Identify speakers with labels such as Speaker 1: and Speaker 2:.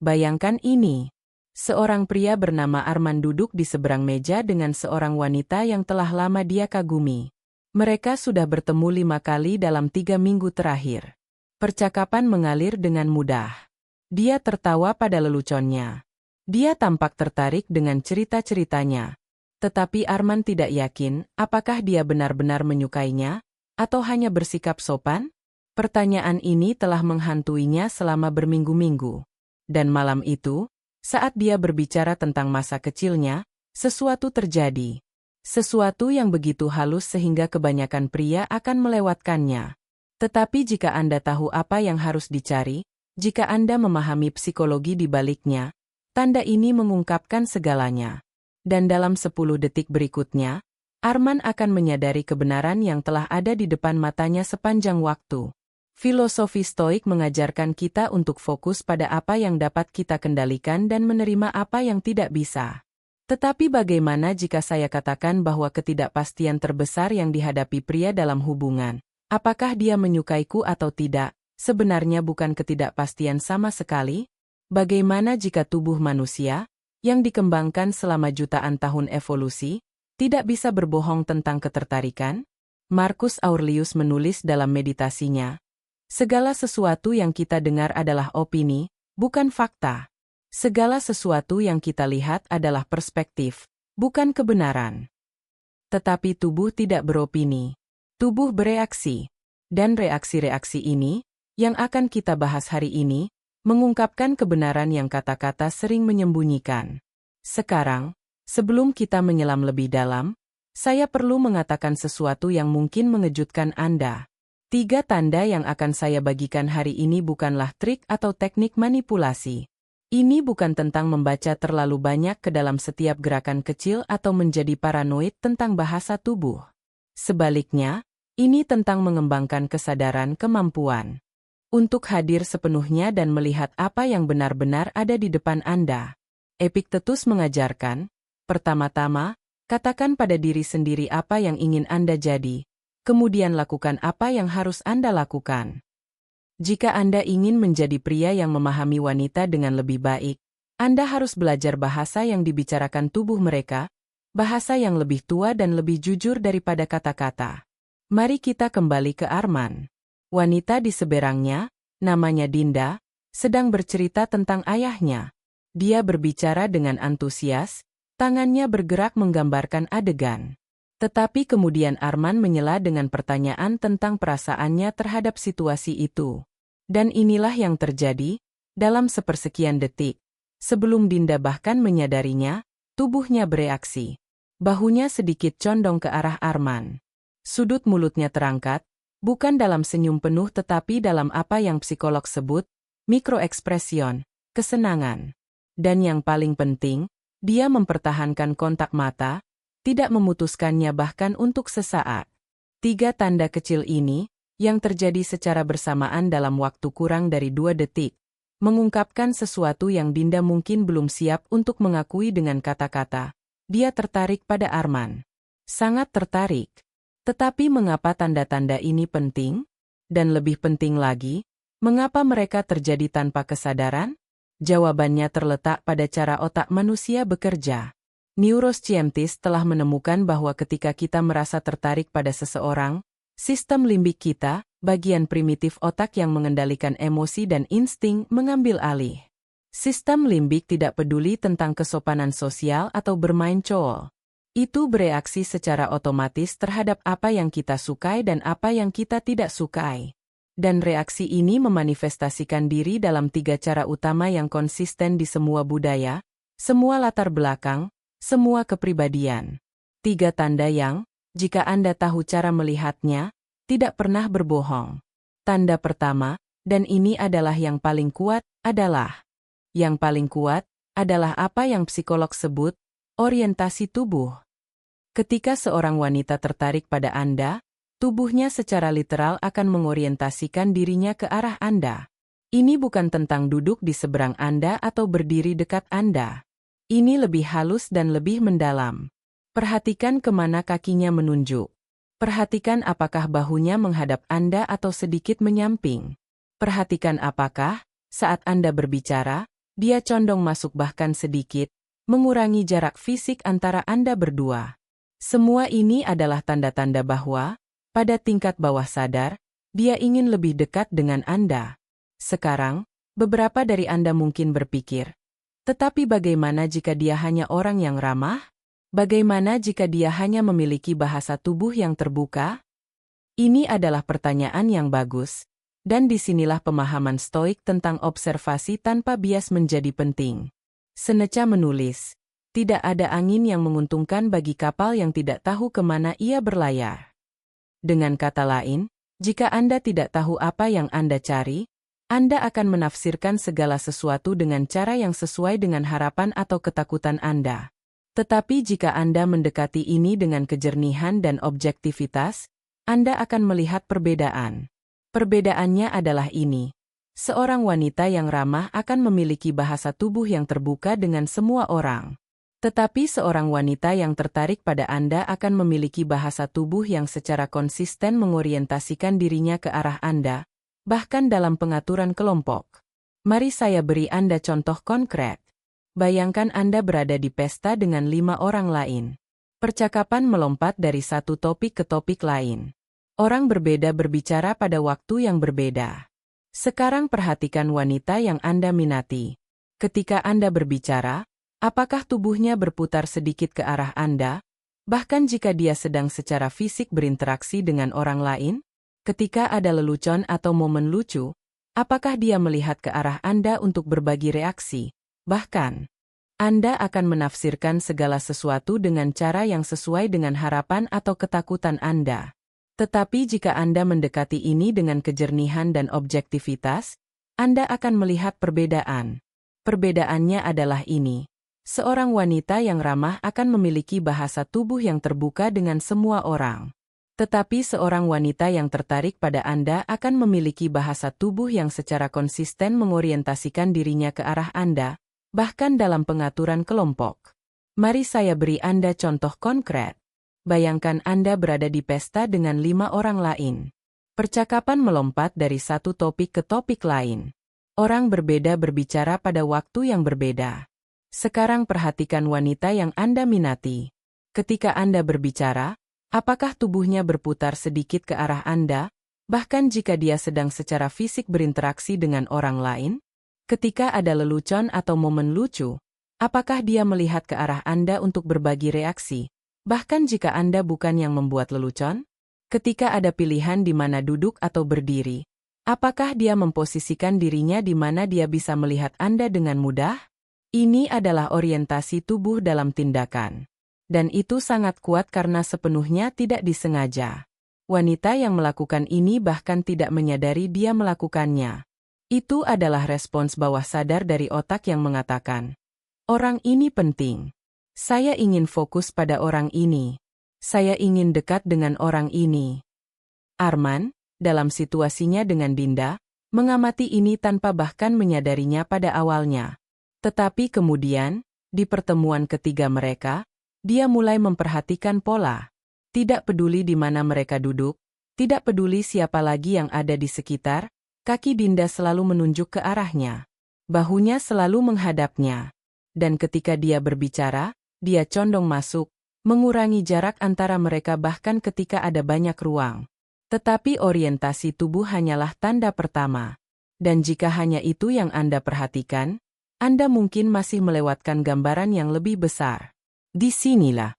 Speaker 1: Bayangkan ini. Seorang pria bernama Arman duduk di seberang meja dengan seorang wanita yang telah lama dia kagumi. Mereka sudah bertemu 5 kali dalam 3 minggu terakhir. Percakapan mengalir dengan mudah. Dia tertawa pada leluconnya. Dia tampak tertarik dengan cerita-ceritanya. Tetapi Arman tidak yakin apakah dia benar-benar menyukainya, atau hanya bersikap sopan? Pertanyaan ini telah menghantuinya selama berminggu-minggu. Dan malam itu, saat dia berbicara tentang masa kecilnya, sesuatu terjadi. Sesuatu yang begitu halus sehingga kebanyakan pria akan melewatkannya. Tetapi jika Anda tahu apa yang harus dicari, jika Anda memahami psikologi di baliknya, tanda ini mengungkapkan segalanya. Dan dalam 10 detik berikutnya, Arman akan menyadari kebenaran yang telah ada di depan matanya sepanjang waktu. Filosofi Stoik mengajarkan kita untuk fokus pada apa yang dapat kita kendalikan dan menerima apa yang tidak bisa. Tetapi bagaimana jika saya katakan bahwa ketidakpastian terbesar yang dihadapi pria dalam hubungan, apakah dia menyukaiku atau tidak, sebenarnya bukan ketidakpastian sama sekali? Bagaimana jika tubuh manusia, yang dikembangkan selama jutaan tahun evolusi, tidak bisa berbohong tentang ketertarikan? Marcus Aurelius menulis dalam meditasinya, segala sesuatu yang kita dengar adalah opini, bukan fakta. Segala sesuatu yang kita lihat adalah perspektif, bukan kebenaran. Tetapi tubuh tidak beropini. Tubuh bereaksi. Dan reaksi-reaksi ini, yang akan kita bahas hari ini, mengungkapkan kebenaran yang kata-kata sering menyembunyikan. Sekarang, sebelum kita menyelam lebih dalam, saya perlu mengatakan sesuatu yang mungkin mengejutkan Anda. 3 tanda yang akan saya bagikan hari ini bukanlah trik atau teknik manipulasi. Ini bukan tentang membaca terlalu banyak ke dalam setiap gerakan kecil atau menjadi paranoid tentang bahasa tubuh. Sebaliknya, ini tentang mengembangkan kesadaran kemampuan untuk hadir sepenuhnya dan melihat apa yang benar-benar ada di depan Anda. Epictetus mengajarkan, pertama-tama, katakan pada diri sendiri apa yang ingin Anda jadi. Kemudian lakukan apa yang harus Anda lakukan. Jika Anda ingin menjadi pria yang memahami wanita dengan lebih baik, Anda harus belajar bahasa yang dibicarakan tubuh mereka, bahasa yang lebih tua dan lebih jujur daripada kata-kata. Mari kita kembali ke Arman. Wanita di seberangnya, namanya Dinda, sedang bercerita tentang ayahnya. Dia berbicara dengan antusias, tangannya bergerak menggambarkan adegan. Tetapi kemudian Arman menyela dengan pertanyaan tentang perasaannya terhadap situasi itu. Dan inilah yang terjadi, dalam sepersekian detik. Sebelum Dinda bahkan menyadarinya, tubuhnya bereaksi. Bahunya sedikit condong ke arah Arman. Sudut mulutnya terangkat, bukan dalam senyum penuh tetapi dalam apa yang psikolog sebut, mikroekspresion, kesenangan. Dan yang paling penting, dia mempertahankan kontak mata, tidak memutuskannya bahkan untuk sesaat. 3 tanda kecil ini, yang terjadi secara bersamaan dalam waktu kurang dari 2 detik, mengungkapkan sesuatu yang Dinda mungkin belum siap untuk mengakui dengan kata-kata. Dia tertarik pada Arman. Sangat tertarik. Tetapi mengapa tanda-tanda ini penting? Dan lebih penting lagi, mengapa mereka terjadi tanpa kesadaran? Jawabannya terletak pada cara otak manusia bekerja. Neuroscientist telah menemukan bahwa ketika kita merasa tertarik pada seseorang, sistem limbik kita, bagian primitif otak yang mengendalikan emosi dan insting, mengambil alih. Sistem limbik tidak peduli tentang kesopanan sosial atau bermain cowok. Itu bereaksi secara otomatis terhadap apa yang kita sukai dan apa yang kita tidak sukai. Dan reaksi ini memanifestasikan diri dalam 3 cara utama yang konsisten di semua budaya, semua latar belakang, semua kepribadian. 3 tanda yang, jika Anda tahu cara melihatnya, tidak pernah berbohong. Tanda pertama, dan ini adalah yang paling kuat, adalah apa yang psikolog sebut, orientasi tubuh. Ketika seorang wanita tertarik pada Anda, tubuhnya secara literal akan mengorientasikan dirinya ke arah Anda. Ini bukan tentang duduk di seberang Anda atau berdiri dekat Anda. Ini lebih halus dan lebih mendalam. Perhatikan kemana kakinya menunjuk. Perhatikan apakah bahunya menghadap Anda atau sedikit menyamping. Perhatikan apakah, saat Anda berbicara, Dia condong masuk bahkan sedikit, mengurangi jarak fisik antara Anda berdua. Semua ini adalah tanda-tanda bahwa, pada tingkat bawah sadar, dia ingin lebih dekat dengan Anda. Sekarang, beberapa dari Anda mungkin berpikir, tetapi bagaimana jika dia hanya orang yang ramah? Bagaimana jika dia hanya memiliki bahasa tubuh yang terbuka? Ini adalah pertanyaan yang bagus, dan disinilah pemahaman Stoik tentang observasi tanpa bias menjadi penting. Seneca menulis, tidak ada angin yang menguntungkan bagi kapal yang tidak tahu kemana ia berlayar. Dengan kata lain, jika Anda tidak tahu apa yang Anda cari, Anda akan menafsirkan segala sesuatu dengan cara yang sesuai dengan harapan atau ketakutan Anda. Tetapi jika Anda mendekati ini dengan kejernihan dan objektivitas, Anda akan melihat perbedaan. Perbedaannya adalah ini. Seorang wanita yang ramah akan memiliki bahasa tubuh yang terbuka dengan semua orang. Tetapi seorang wanita yang tertarik pada Anda akan memiliki bahasa tubuh yang secara konsisten mengorientasikan dirinya ke arah Anda, bahkan dalam pengaturan kelompok. Mari saya beri Anda contoh konkret. Bayangkan Anda berada di pesta dengan 5 orang lain. Percakapan melompat dari satu topik ke topik lain. Orang berbeda berbicara pada waktu yang berbeda. Sekarang perhatikan wanita yang Anda minati. Ketika Anda berbicara, apakah tubuhnya berputar sedikit ke arah Anda? Bahkan jika dia sedang secara fisik berinteraksi dengan orang lain? Ketika ada lelucon atau momen lucu, apakah dia melihat ke arah Anda untuk berbagi reaksi? Bahkan, Anda akan menafsirkan segala sesuatu dengan cara yang sesuai dengan harapan atau ketakutan Anda. Tetapi jika Anda mendekati ini dengan kejernihan dan objektivitas, Anda akan melihat perbedaan. Perbedaannya adalah ini. Seorang wanita yang ramah akan memiliki bahasa tubuh yang terbuka dengan semua orang. Tetapi seorang wanita yang tertarik pada Anda akan memiliki bahasa tubuh yang secara konsisten mengorientasikan dirinya ke arah Anda, bahkan dalam pengaturan kelompok. Mari saya beri Anda contoh konkret. Bayangkan Anda berada di pesta dengan 5 orang lain. Percakapan melompat dari satu topik ke topik lain. Orang berbeda berbicara pada waktu yang berbeda. Sekarang perhatikan wanita yang Anda minati. Ketika Anda berbicara, apakah tubuhnya berputar sedikit ke arah Anda, bahkan jika dia sedang secara fisik berinteraksi dengan orang lain? Ketika ada lelucon atau momen lucu, apakah dia melihat ke arah Anda untuk berbagi reaksi, bahkan jika Anda bukan yang membuat lelucon? Ketika ada pilihan di mana duduk atau berdiri, apakah dia memposisikan dirinya di mana dia bisa melihat Anda dengan mudah? Ini adalah orientasi tubuh dalam tindakan. Dan itu sangat kuat karena sepenuhnya tidak disengaja. Wanita yang melakukan ini bahkan tidak menyadari dia melakukannya. Itu adalah respons bawah sadar dari otak yang mengatakan, orang ini penting. Saya ingin fokus pada orang ini. Saya ingin dekat dengan orang ini. Arman, dalam situasinya dengan Dinda, mengamati ini tanpa bahkan menyadarinya pada awalnya. Tetapi kemudian, di pertemuan ketiga mereka, dia mulai memperhatikan pola. Tidak peduli di mana mereka duduk, tidak peduli siapa lagi yang ada di sekitar, kaki Dinda selalu menunjuk ke arahnya. Bahunya selalu menghadapnya. Dan ketika dia berbicara, dia condong masuk, mengurangi jarak antara mereka bahkan ketika ada banyak ruang. Tetapi orientasi tubuh hanyalah tanda pertama. Dan jika hanya itu yang Anda perhatikan, Anda mungkin masih melewatkan gambaran yang lebih besar. Disinilah